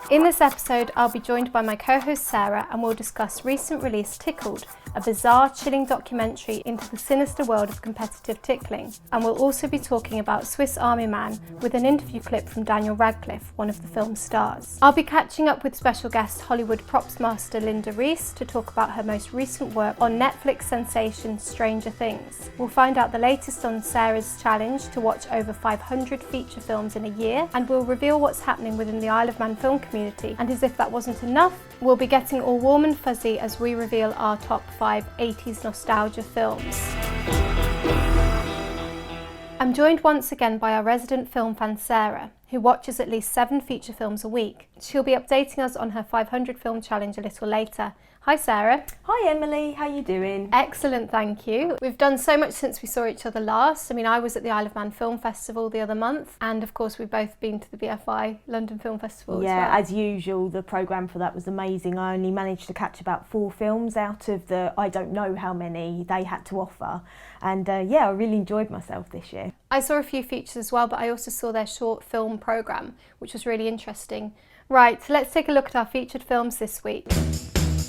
In this episode, I'll be joined by my co-host Sarah and we'll discuss recent release Tickled, a bizarre, chilling documentary into the sinister world of competitive tickling. And we'll also be talking about Swiss Army Man with an interview clip from Daniel Radcliff, one of the film's stars. I'll be catching up with special guest Hollywood Props Master Lynda Reiss to talk about her most recent work on Netflix sensation Stranger Things. We'll find out the latest on Sarah's challenge to watch over 500 feature films in a year, and we'll reveal what's happening within the Isle of Man film community. And as if that wasn't enough, we'll be getting all warm and fuzzy as we reveal our top 5 80s nostalgia films. I'm joined once again by our resident film fan Sarah, who watches at least 7 feature films a week. She'll be updating us on her 500 film challenge a little later. Hi Sarah. Hi Emily, how you doing? Excellent, thank you. We've done so much since we saw each other last. I mean, I was at the Isle of Man Film Festival the other month, and of course we've both been to the BFI London Film Festival Yeah, as well. as usual, the programme for that was amazing. I only managed to catch about 4 films out of the I don't know how many they had to offer. And yeah, I really enjoyed myself this year. I saw a few features as well, but I also saw their short film programme, which was really interesting. Right, so let's take a look at our featured films this week.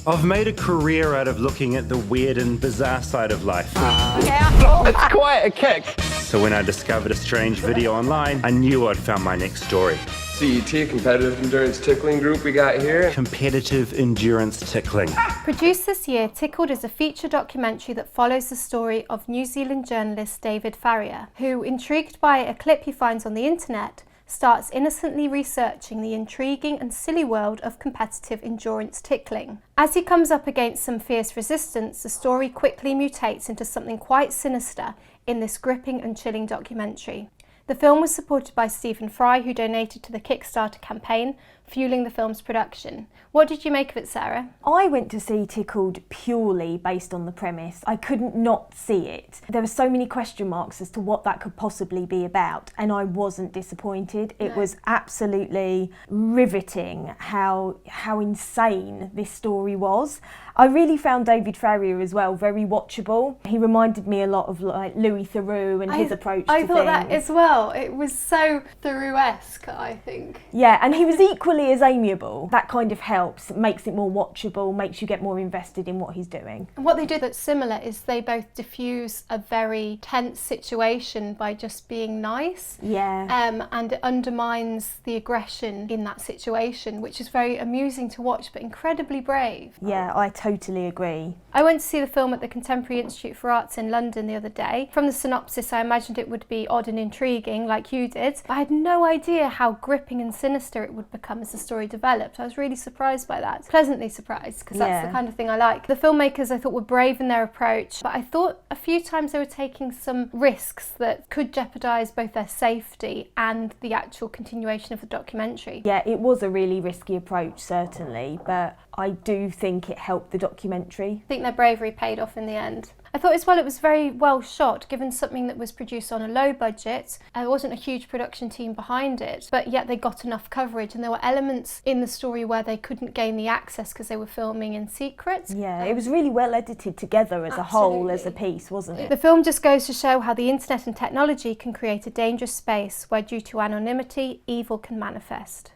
I've made a career out of looking at the weird and bizarre side of life. It's quite a kick. So when I discovered a strange video online, I knew I'd found my next story. CET, Competitive Endurance Tickling Group we got here. Competitive endurance tickling. Produced this year, Tickled is a feature documentary that follows the story of New Zealand journalist David Farrier, who, intrigued by a clip he finds on the internet, starts innocently researching the intriguing and silly world of competitive endurance tickling. As he comes up against some fierce resistance, the story quickly mutates into something quite sinister in this gripping and chilling documentary. The film was supported by Stephen Fry, who donated to the Kickstarter campaign, fueling the film's production. What did you make of it, Sarah? I went to see Tickled purely based on the premise. I couldn't not see it. There were so many question marks as to what that could possibly be about, and I wasn't disappointed. It was absolutely riveting how insane this story was. I really found David Farrier as well very watchable. He reminded me a lot of like Louis Theroux and his approach to I thought things. that as well. It was so Theroux-esque, I think. Yeah, and he was equally as amiable. That kind of helps, makes it more watchable, makes you get more invested in what he's doing. And what they do that's similar is they both diffuse a very tense situation by just being nice. Yeah. And it undermines the aggression in that situation, which is very amusing to watch, but incredibly brave. Yeah, I totally agree. I went to see the film at the Contemporary Institute for Arts in London the other day. From the synopsis, I imagined it would be odd and intriguing, like you did. I had no idea how gripping and sinister it would become as the story developed. I was really surprised by that. Pleasantly surprised, because that's the kind of thing I like. The filmmakers, I thought, were brave in their approach, but I thought a few times they were taking some risks that could jeopardise both their safety and the actual continuation of the documentary. Yeah, it was a really risky approach, certainly, but I do think it helped the documentary. I think their bravery paid off in the end. I thought as well it was very well shot, given something that was produced on a low budget. There wasn't a huge production team behind it, but yet they got enough coverage, and there were elements in the story where they couldn't gain the access because they were filming in secret. Yeah, it was really well edited together as a whole, as a piece, wasn't it? The film just goes to show how the internet and technology can create a dangerous space where, due to anonymity, evil can manifest.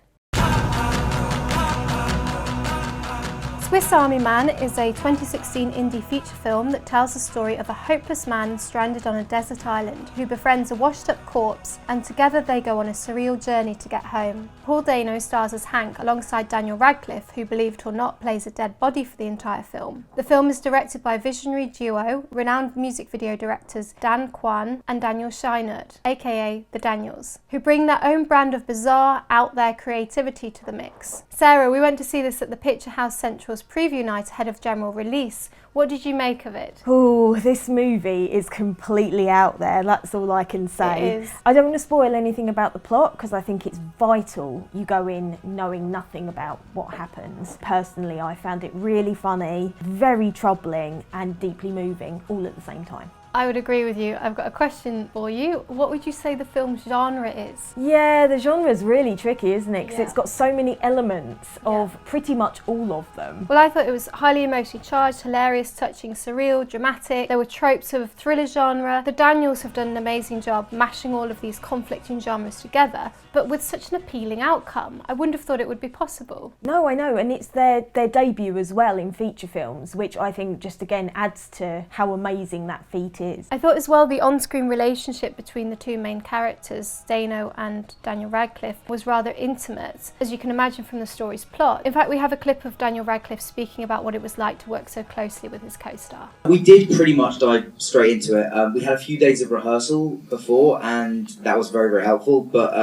Swiss Army Man is a 2016 indie feature film that tells the story of a hopeless man stranded on a desert island who befriends a washed-up corpse, and together they go on a surreal journey to get home. Paul Dano stars as Hank alongside Daniel Radcliff, who, believe it or not, plays a dead body for the entire film. The film is directed by visionary duo, renowned music video directors Dan Kwan and Daniel Scheinert, aka The Daniels, who bring their own brand of bizarre, out-there creativity to the mix. Sarah, we went to see this at the Picture House Central's preview night ahead of general release. What did you make of it? Oh, this movie is completely out there, that's all I can say. It is. I don't want to spoil anything about the plot because I think it's vital you go in knowing nothing about what happens. Personally, I found it really funny, very troubling and deeply moving all at the same time. I would agree with you. I've got a question for you. What would you say the film's genre is? Yeah, the genre's really tricky, isn't it? Because Yeah. it's got so many elements of pretty much all of them. Well, I thought it was highly emotionally charged, hilarious, touching, surreal, dramatic. There were tropes of thriller genre. The Daniels have done an amazing job mashing all of these conflicting genres together, but with such an appealing outcome. I wouldn't have thought it would be possible. No, I know, and it's their debut as well in feature films, which I think just again adds to how amazing that feat is. I thought as well the on-screen relationship between the two main characters, Dano and Daniel Radcliff, was rather intimate, as you can imagine from the story's plot. In fact, we have a clip of Daniel Radcliffe speaking about what it was like to work so closely with his co-star. We did pretty much dive straight into it. We had a few days of rehearsal before, and that was very, very helpful. But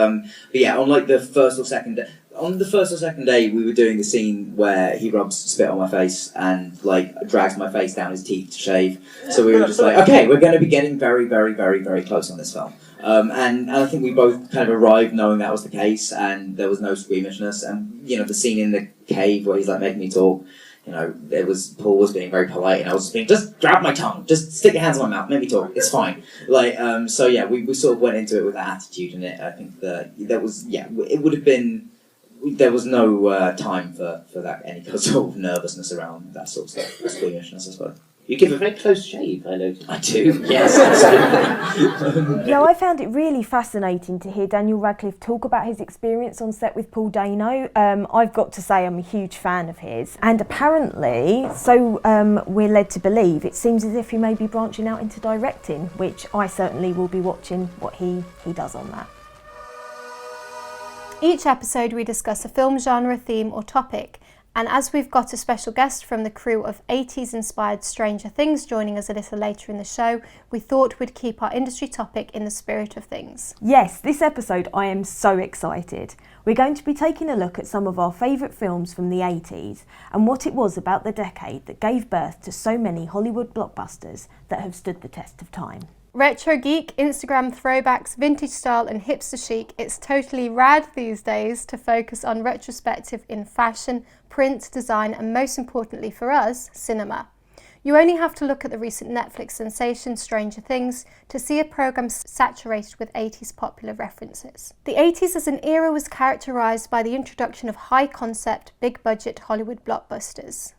yeah, on like the first or second day, we were doing the scene where he rubs spit on my face and like drags my face down his teeth to shave. So we were just like, okay, we're going to be getting very, very, very, very close on this film. And I think we both kind of arrived knowing that was the case, and there was no squeamishness. And you know, the scene in the cave where he's like making me talk, you know, Paul was being very polite, and I was just being, just grab my tongue, just stick your hands in my mouth, make me talk, it's fine. Like, so yeah, we sort of went into it with that attitude in it. I think it would have been. There was no time for that, any sort of nervousness around that sort of stuff, squeamishness, I suppose. You give a very close shave, I noticed. I do, yes, absolutely. Yeah, I found it really fascinating to hear Daniel Radcliffe talk about his experience on set with Paul Dano. I've got to say I'm a huge fan of his, and apparently, so we're led to believe, it seems as if he may be branching out into directing, which I certainly will be watching what he does on that. Each episode we discuss a film genre, theme or topic, and as we've got a special guest from the crew of 80s inspired Stranger Things joining us a little later in the show, we thought we'd keep our industry topic in the spirit of things. Yes, this episode I am so excited. We're going to be taking a look at some of our favourite films from the 80s and what it was about the decade that gave birth to so many Hollywood blockbusters that have stood the test of time. Retro geek, Instagram throwbacks, vintage style and hipster chic, it's totally rad these days to focus on retrospective in fashion, print, design and most importantly for us, cinema. You only have to look at the recent Netflix sensation Stranger Things to see a programme saturated with 80s popular references. The 80s as an era was characterised by the introduction of high concept, big budget Hollywood blockbusters.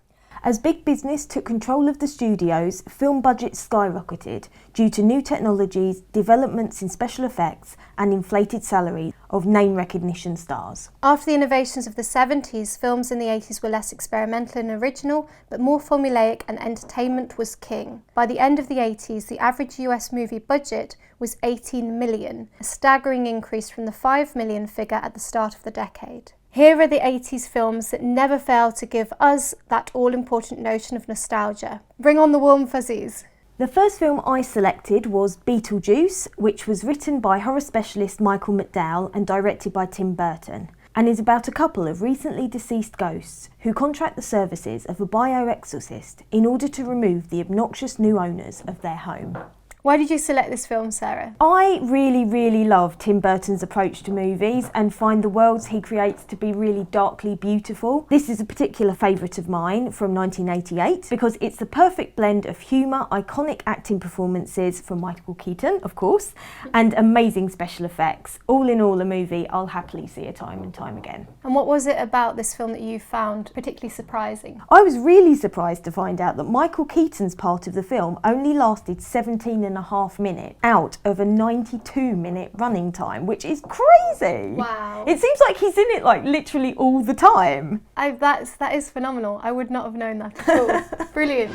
As big business took control of the studios, film budgets skyrocketed due to new technologies, developments in special effects and inflated salaries of name recognition stars. After the innovations of the 70s, films in the 80s were less experimental and original, but more formulaic and entertainment was king. By the end of the 80s, the average US movie budget was 18 million, a staggering increase from the 5 million figure at the start of the decade. Here are the 80s films that never fail to give us that all-important notion of nostalgia. Bring on the warm fuzzies. The first film I selected was Beetlejuice, which was written by horror specialist Michael McDowell and directed by Tim Burton, and is about a couple of recently deceased ghosts who contract the services of a bioexorcist in order to remove the obnoxious new owners of their home. Why did you select this film, Sarah? I really love Tim Burton's approach to movies and find the worlds he creates to be really darkly beautiful. This is a particular favourite of mine from 1988 because it's the perfect blend of humour, iconic acting performances from Michael Keaton, of course, and amazing special effects. All in all, a movie I'll happily see time and time again. And what was it about this film that you found particularly surprising? I was really surprised to find out that Michael Keaton's part of the film only lasted 17 and a half minutes out of a 92-minute running time, which is crazy. Wow. It seems like he's in it like literally all the time. That is phenomenal. I would not have known that at all. Brilliant.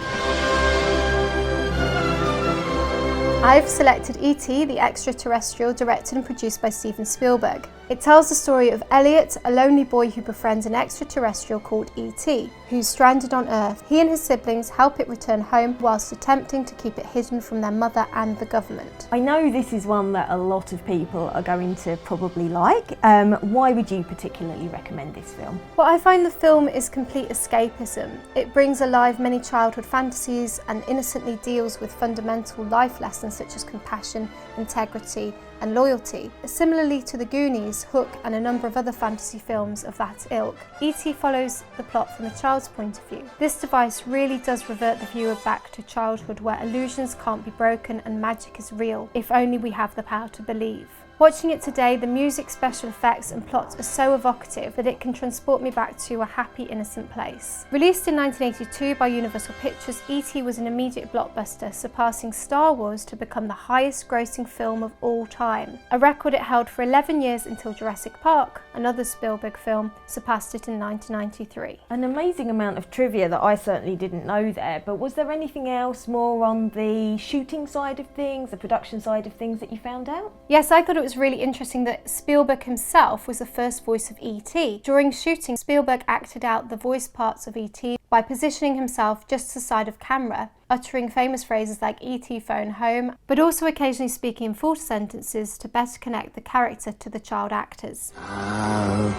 I've selected E.T. the Extraterrestrial, directed and produced by Steven Spielberg. It tells the story of Elliot, a lonely boy who befriends an extraterrestrial called E.T., who's stranded on Earth. He and his siblings help it return home whilst attempting to keep it hidden from their mother and the government. I know this is one that a lot of people are going to probably like. Why would you particularly recommend this film? Well, I find the film is complete escapism. It brings alive many childhood fantasies and innocently deals with fundamental life lessons such as compassion, integrity and loyalty. Similarly to The Goonies, Hook and a number of other fantasy films of that ilk, E.T. follows the plot from a child's point of view. This device really does revert the viewer back to childhood, where illusions can't be broken and magic is real, if only we have the power to believe. Watching it today, the music, special effects and plots are so evocative that it can transport me back to a happy, innocent place. Released in 1982 by Universal Pictures, E.T. was an immediate blockbuster, surpassing Star Wars to become the highest grossing film of all time, a record it held for 11 years until Jurassic Park, another Spielberg film, surpassed it in 1993. An amazing amount of trivia that I certainly didn't know there, but was there anything else more on the shooting side of things, the production side of things that you found out? Yes, I thought it was really interesting that Spielberg himself was the first voice of E.T. During shooting, Spielberg acted out the voice parts of E.T. by positioning himself just to the side of camera, uttering famous phrases like E.T. phone home, but also occasionally speaking in full sentences to better connect the character to the child actors. I'll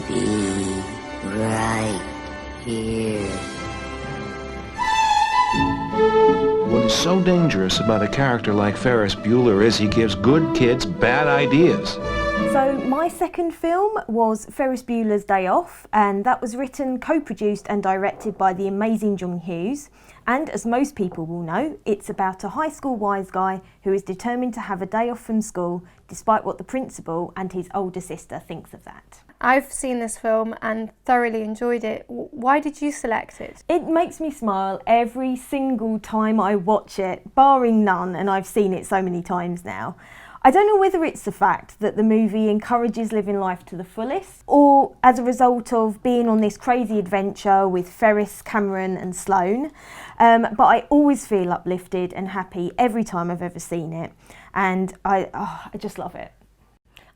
be right here. What is so dangerous about a character like Ferris Bueller is he gives good kids bad ideas. So my second film was Ferris Bueller's Day Off, and that was written, co-produced and directed by the amazing John Hughes. And as most people will know, it's about a high school wise guy who is determined to have a day off from school, despite what the principal and his older sister thinks of that. I've seen this film and thoroughly enjoyed it. Why did you select it? It makes me smile every single time I watch it, barring none, and I've seen it so many times now. I don't know whether it's the fact that the movie encourages living life to the fullest, or as a result of being on this crazy adventure with Ferris, Cameron and Sloane, but I always feel uplifted and happy every time I've ever seen it, and I just love it.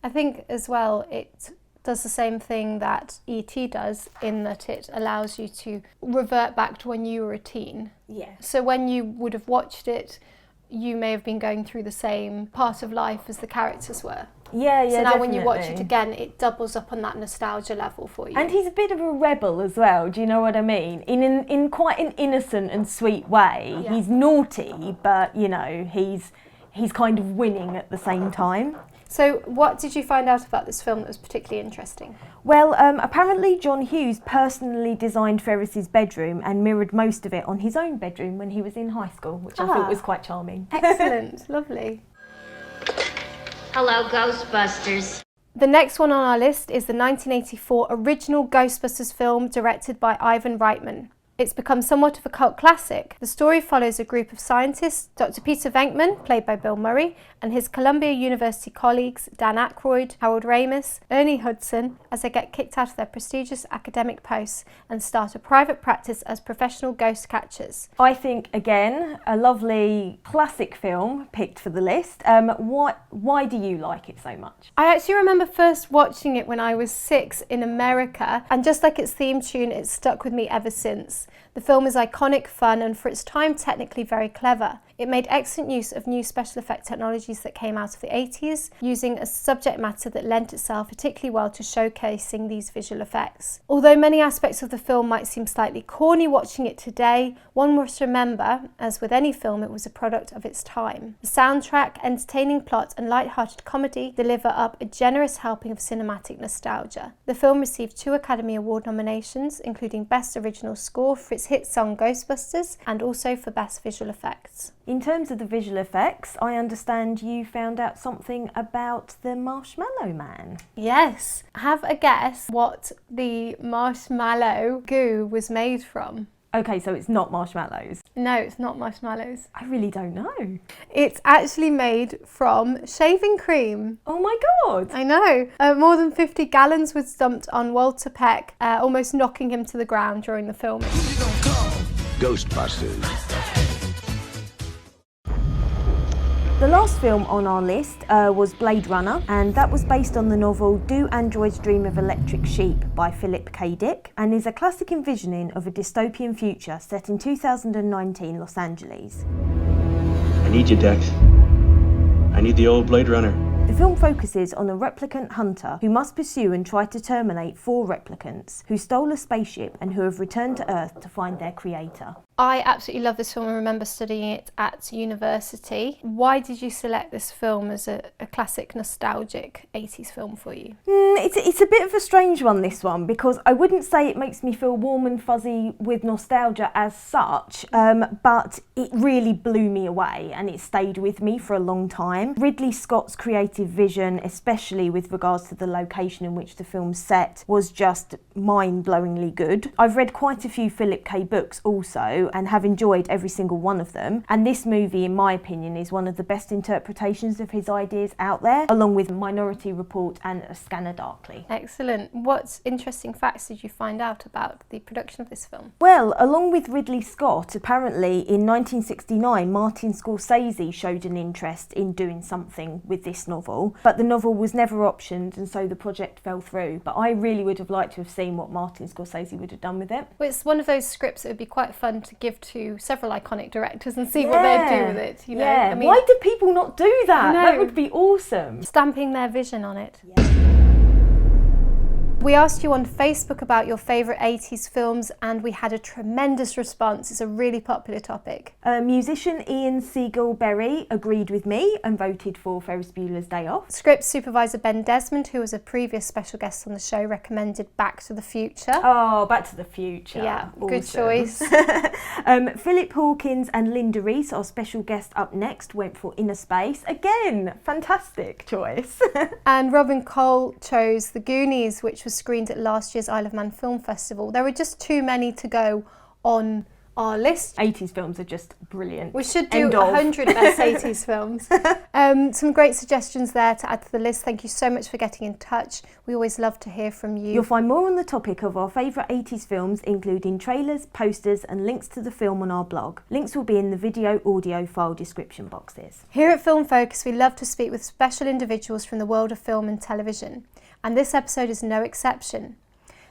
I think as well it does the same thing that E.T. does, in that it allows you to revert back to when you were a teen. Yeah. So when you would have watched it, you may have been going through the same part of life as the characters were. Yeah, So now definitely. when you watch it again, it doubles up on that nostalgia level for you. And he's a bit of a rebel as well, do you know what I mean? In quite an innocent and sweet way. Yeah. He's naughty, but you know, he's kind of winning at the same time. So what did you find out about this film that was particularly interesting? Well, apparently John Hughes personally designed Ferris's bedroom and mirrored most of it on his own bedroom when he was in high school, which I thought was quite charming. Excellent, lovely. Hello, Ghostbusters. The next one on our list is the 1984 original Ghostbusters film directed by Ivan Reitman. It's become somewhat of a cult classic. The story follows a group of scientists, Dr. Peter Venkman, played by Bill Murray, and his Columbia University colleagues Dan Aykroyd, Harold Ramis, Ernie Hudson, as they get kicked out of their prestigious academic posts and start a private practice as professional ghost catchers. I think, again, a lovely classic film picked for the list. Why do you like it so much? I actually remember first watching it when I was 6 in America, and just like its theme tune, it's stuck with me ever since. The film is iconic, fun, and for its time technically very clever. It made excellent use of new special effect technologies that came out of the 80s, using a subject matter that lent itself particularly well to showcasing these visual effects. Although many aspects of the film might seem slightly corny watching it today, one must remember, as with any film, it was a product of its time. The soundtrack, entertaining plot, and light-hearted comedy deliver up a generous helping of cinematic nostalgia. The film received 2 Academy Award nominations, including Best Original Score for its hit song Ghostbusters, and also for Best Visual Effects. In terms of the visual effects, I understand you found out something about the Marshmallow Man. Yes. Have a guess what the marshmallow goo was made from. Okay, so it's not marshmallows. No, it's not marshmallows. I really don't know. It's actually made from shaving cream. Oh my God! I know. More than 50 gallons was dumped on Walter Peck, almost knocking him to the ground during the filming. Ghostbusters. The last film on our list was Blade Runner, and that was based on the novel Do Androids Dream of Electric Sheep by Philip K. Dick, and is a classic envisioning of a dystopian future set in 2019 Los Angeles. I need you, Dex. I need the old Blade Runner. The film focuses on a replicant hunter who must pursue and try to terminate 4 replicants who stole a spaceship and who have returned to Earth to find their creator. I absolutely love this film. I remember studying it at university. Why did you select this film as a classic nostalgic 80s film for you? It's a bit of a strange one, this one, because I wouldn't say it makes me feel warm and fuzzy with nostalgia as such, but it really blew me away and it stayed with me for a long time. Ridley Scott's creative vision, especially with regards to the location in which the film's set, was just mind-blowingly good. I've read quite a few Philip K. books also and have enjoyed every single one of them, and this movie, in my opinion, is one of the best interpretations of his ideas out there, along with Minority Report and A Scanner Darkly. Excellent. What interesting facts did you find out about the production of this film? Well, along with Ridley Scott, apparently in 1969 Martin Scorsese showed an interest in doing something with this novel, but the novel was never optioned and so the project fell through. But I really would have liked to have seen what Martin Scorsese would have done with it. Well, it's one of those scripts that would be quite fun to give to several iconic directors and see what they'd do with it. You know? Yeah, I mean, why do people not do that? No. That would be awesome. Stamping their vision on it. We asked you on Facebook about your favourite 80s films and we had a tremendous response. It's a really popular topic. Musician Ian Seagal-Berry agreed with me and voted for Ferris Bueller's Day Off. Script supervisor Ben Desmond, who was a previous special guest on the show, recommended Back to the Future. Oh, Back to the Future. Yeah, awesome. Good choice. Philip Hawkins and Lynda Reiss, our special guest up next, went for Inner Space. Again, fantastic choice. And Robin Cole chose The Goonies, which was screened at last year's Isle of Man Film Festival. There were just too many to go on our list. 80s films are just brilliant. We should do 100 best 80s films. Some great suggestions there to add to the list. Thank you so much for getting in touch. We always love to hear from you. You'll find more on the topic of our favourite 80s films, including trailers, posters and links to the film on our blog. Links will be in the video audio file description boxes. Here at Film Focus, we love to speak with special individuals from the world of film and television. And this episode is no exception.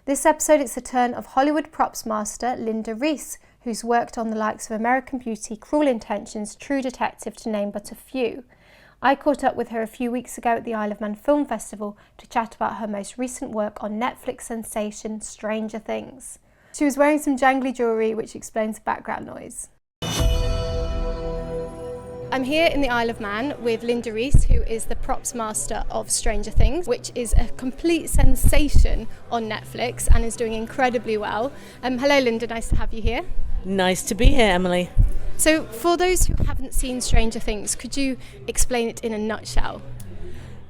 This episode, it's the turn of Hollywood props master Lynda Reiss, who's worked on the likes of American Beauty, Cruel Intentions, True Detective, to name but a few. I caught up with her a few weeks ago at the Isle of Man Film Festival to chat about her most recent work on Netflix sensation Stranger Things. She was wearing some jangly jewellery, which explains the background noise. I'm here in the Isle of Man with Lynda Reiss, who is the props master of Stranger Things, which is a complete sensation on Netflix and is doing incredibly well. Hello Lynda, nice to have you here. Nice to be here, Emily. So for those who haven't seen Stranger Things, could you explain it in a nutshell?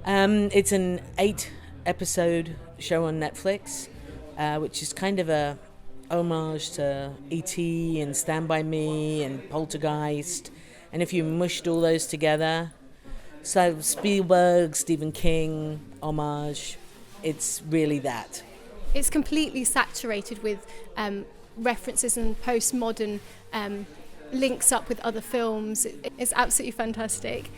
It's an 8-episode show on Netflix, which is kind of a homage to E.T. and Stand By Me and Poltergeist. And if you mushed all those together, so Spielberg, Stephen King, homage, it's really that. It's completely saturated with references and postmodern links up with other films. It's absolutely fantastic.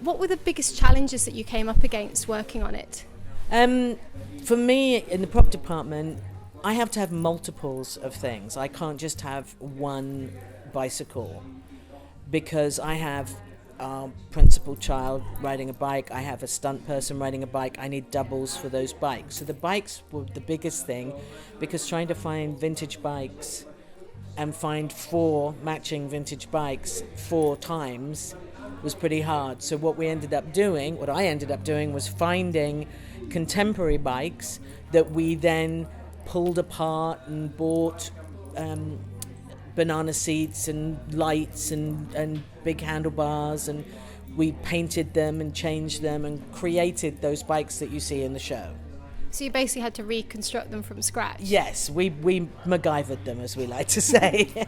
What were the biggest challenges that you came up against working on it? For me, in the prop department, I have to have multiples of things. I can't just have one bicycle, because I have a principal child riding a bike, I have a stunt person riding a bike, I need doubles for those bikes. So the bikes were the biggest thing, because trying to find vintage bikes and find 4 matching vintage bikes 4 times was pretty hard. So what I ended up doing was finding contemporary bikes that we then pulled apart and bought banana seats and lights and big handlebars, and we painted them and changed them and created those bikes that you see in the show. So you basically had to reconstruct them from scratch? Yes, we MacGyvered them, as we like to say.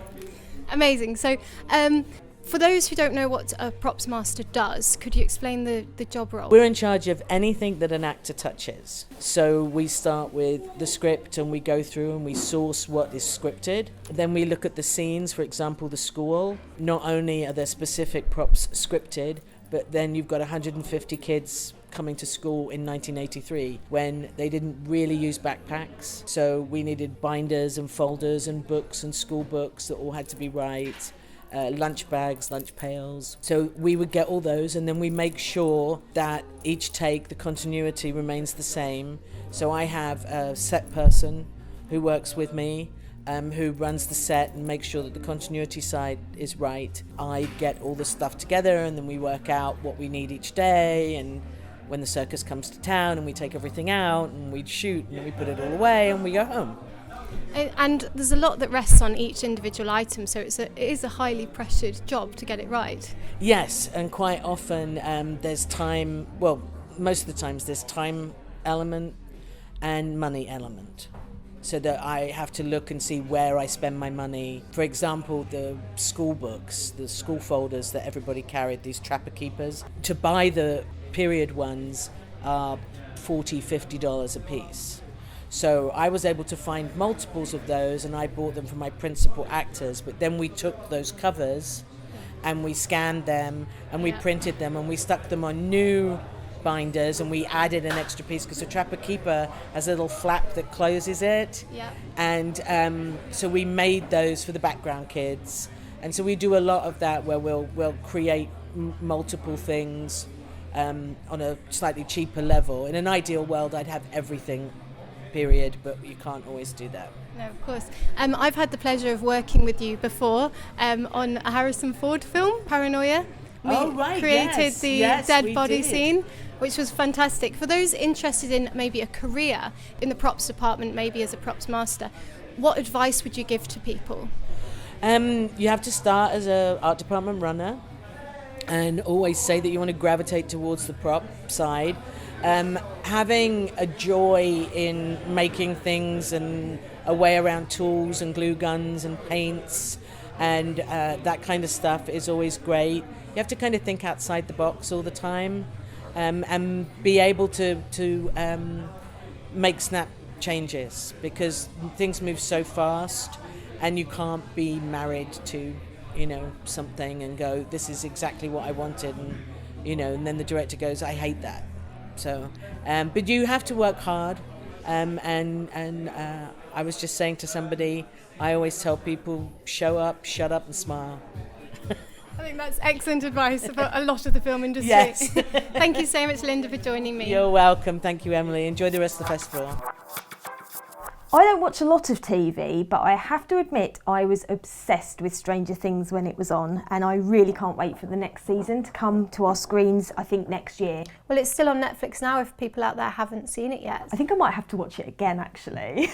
Amazing. So for those who don't know what a props master does, could you explain the job role? We're in charge of anything that an actor touches. So we start with the script and we go through and we source what is scripted. Then we look at the scenes, for example, the school. Not only are there specific props scripted, but then you've got 150 kids coming to school in 1983 when they didn't really use backpacks. So we needed binders and folders and books and school books that all had to be right. Lunch bags, lunch pails. So we would get all those, and then we make sure that each take, the continuity remains the same. So I have a set person who works with me, who runs the set and makes sure that the continuity side is right. I get all the stuff together, and then we work out what we need each day, and when the circus comes to town, and we take everything out and we shoot and we put it all away and we go home. And there's a lot that rests on each individual item, so it is a highly pressured job to get it right. Yes, and quite often there's time, well, most of the times there's time element and money element. So that I have to look and see where I spend my money. For example, the school books, the school folders that everybody carried, these Trapper Keepers. To buy the period ones are $40, $50 a piece. So I was able to find multiples of those, and I bought them for my principal actors. But then we took those covers and we scanned them and we printed them and we stuck them on new binders, and we added an extra piece because the Trapper Keeper has a little flap that closes it. Yeah. And so we made those for the background kids, and so we do a lot of that where we'll create multiple things on a slightly cheaper level. In an ideal world, I'd have everything, period, but you can't always do that. No, of course. I've had the pleasure of working with you before on a Harrison Ford film, Paranoia. We created the dead body scene, which was fantastic. For those interested in maybe a career in the props department, maybe as a props master, what advice would you give to people? You have to start as an art department runner and always say that you want to gravitate towards the prop side. Having a joy in making things and a way around tools and glue guns and paints and that kind of stuff is always great. You have to kind of think outside the box all the time. And be able to make snap changes, because things move so fast and you can't be married to, something and go, this is exactly what I wanted, and then the director goes, I hate that. So, but you have to work hard, and I was just saying to somebody, I always tell people, show up, shut up and smile. I think that's excellent advice about a lot of the film industry. Yes. Thank you so much, Lynda, for joining me. You're welcome. Thank you, Emily. Enjoy the rest of the festival. I don't watch a lot of TV, but I have to admit I was obsessed with Stranger Things when it was on, and I really can't wait for the next season to come to our screens, I think next year. Well, it's still on Netflix now if people out there haven't seen it yet. I think I might have to watch it again, actually.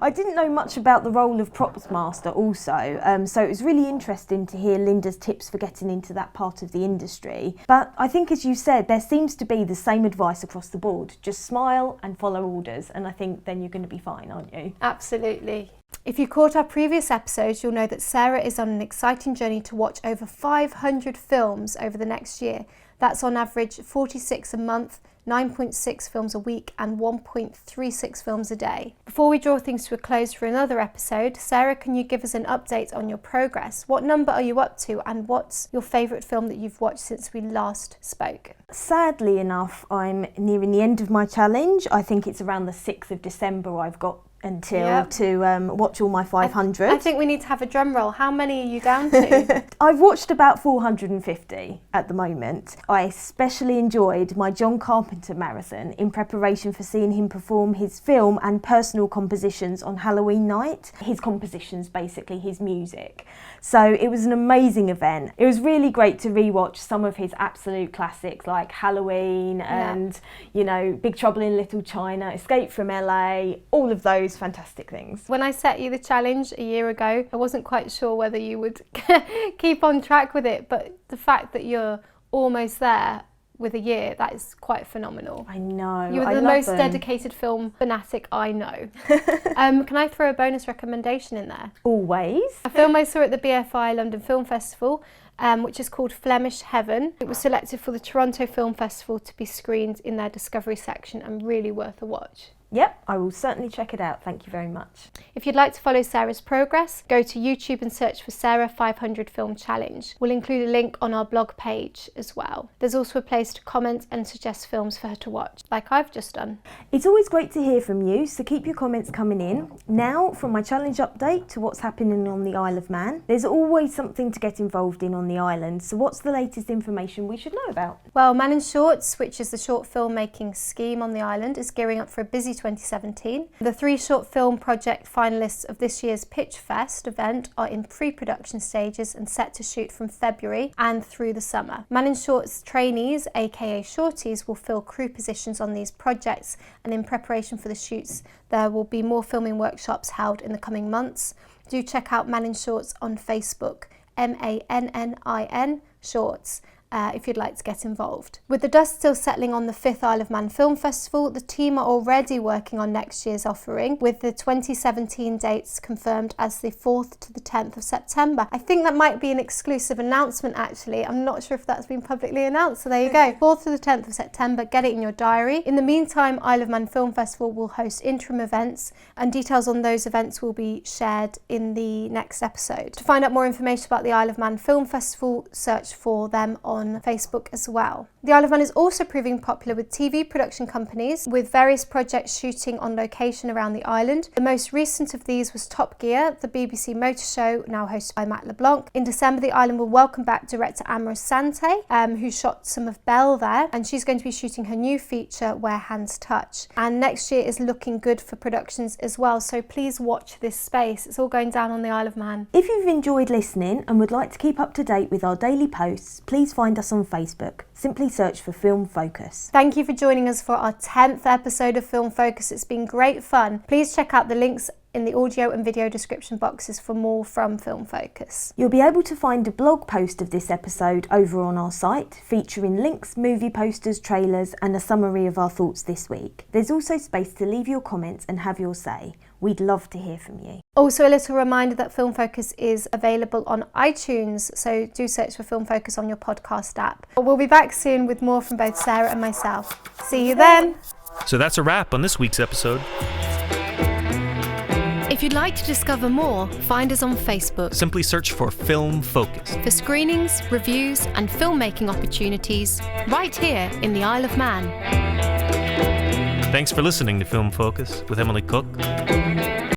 I didn't know much about the role of Props Master also, so it was really interesting to hear Lynda's tips for getting into that part of the industry. But I think, as you said, there seems to be the same advice across the board. Just smile and follow orders, and I think then you're going to be fine, aren't you? Absolutely. If you caught our previous episodes, you'll know that Sarah is on an exciting journey to watch over 500 films over the next year. That's on average 46 a month, 9.6 films a week and 1.36 films a day. Before we draw things to a close for another episode, Sarah, can you give us an update on your progress? What number are you up to, and what's your favourite film that you've watched since we last spoke? Sadly enough, I'm nearing the end of my challenge. I think it's around the 6th of December I've got until to watch all my 500. I think we need to have a drum roll. How many are you down to? I've watched about 450 at the moment. I especially enjoyed my John Carpenter marathon in preparation for seeing him perform his film and personal compositions on Halloween night. His compositions, basically his music. So it was an amazing event. It was really great to rewatch some of his absolute classics like Halloween and, Big Trouble in Little China, Escape from LA, all of those fantastic things. When I set you the challenge a year ago, I wasn't quite sure whether you would keep on track with it, but the fact that you're almost there with a year, that is quite phenomenal. I know. You're the most dedicated film fanatic I know. Can I throw a bonus recommendation in there? Always. A film I saw at the BFI London Film Festival, which is called Flemish Heaven. It was selected for the Toronto Film Festival to be screened in their Discovery section, and really worth a watch. Yep, I will certainly check it out. Thank you very much. If you'd like to follow Sarah's progress, go to YouTube and search for Sarah 500 Film Challenge. We'll include a link on our blog page as well. There's also a place to comment and suggest films for her to watch, like I've just done. It's always great to hear from you, so keep your comments coming in. Now, from my challenge update to what's happening on the Isle of Man, there's always something to get involved in on on the island. So what's the latest information we should know about? Well, Man in Shorts, which is the short filmmaking scheme on the island, is gearing up for a busy 2017. The 3 short film project finalists of this year's Pitch Fest event are in pre-production stages and set to shoot from February and through the summer. Man in Shorts trainees, aka shorties, will fill crew positions on these projects, and in preparation for the shoots there will be more filming workshops held in the coming months. Do check out Man in Shorts on Facebook, MANNIN Shorts, if you'd like to get involved. With the dust still settling on the 5th Isle of Man Film Festival, the team are already working on next year's offering, with the 2017 dates confirmed as the 4th to the 10th of September. I think that might be an exclusive announcement actually. I'm not sure if that's been publicly announced, so there you go. 4th to the 10th of September, get it in your diary. In the meantime, Isle of Man Film Festival will host interim events, and details on those events will be shared in the next episode. To find out more information about the Isle of Man Film Festival, search for them on Facebook as well. The Isle of Man is also proving popular with TV production companies, with various projects shooting on location around the island. The most recent of these was Top Gear, the BBC motor show now hosted by Matt LeBlanc. In December, the island will welcome back director Amra Sante, who shot some of Belle there, and she's going to be shooting her new feature, Where Hands Touch. And next year is looking good for productions as well, so please watch this space. It's all going down on the Isle of Man. If you've enjoyed listening and would like to keep up to date with our daily posts, please find us on Facebook. Simply search for Film Focus. Thank you for joining us for our 10th episode of Film Focus. It's been great fun. Please check out the links in the audio and video description boxes for more from Film Focus. You'll be able to find a blog post of this episode over on our site, featuring links, movie posters, trailers, and a summary of our thoughts this week. There's also space to leave your comments and have your say. We'd love to hear from you. Also, a little reminder that Film Focus is available on iTunes, so do search for Film Focus on your podcast app. We'll be back soon with more from both Sarah and myself. See you then! So that's a wrap on this week's episode. If you'd like to discover more, find us on Facebook. Simply search for Film Focus. For screenings, reviews, and filmmaking opportunities, right here in the Isle of Man. Thanks for listening to Film Focus with Emily Cook.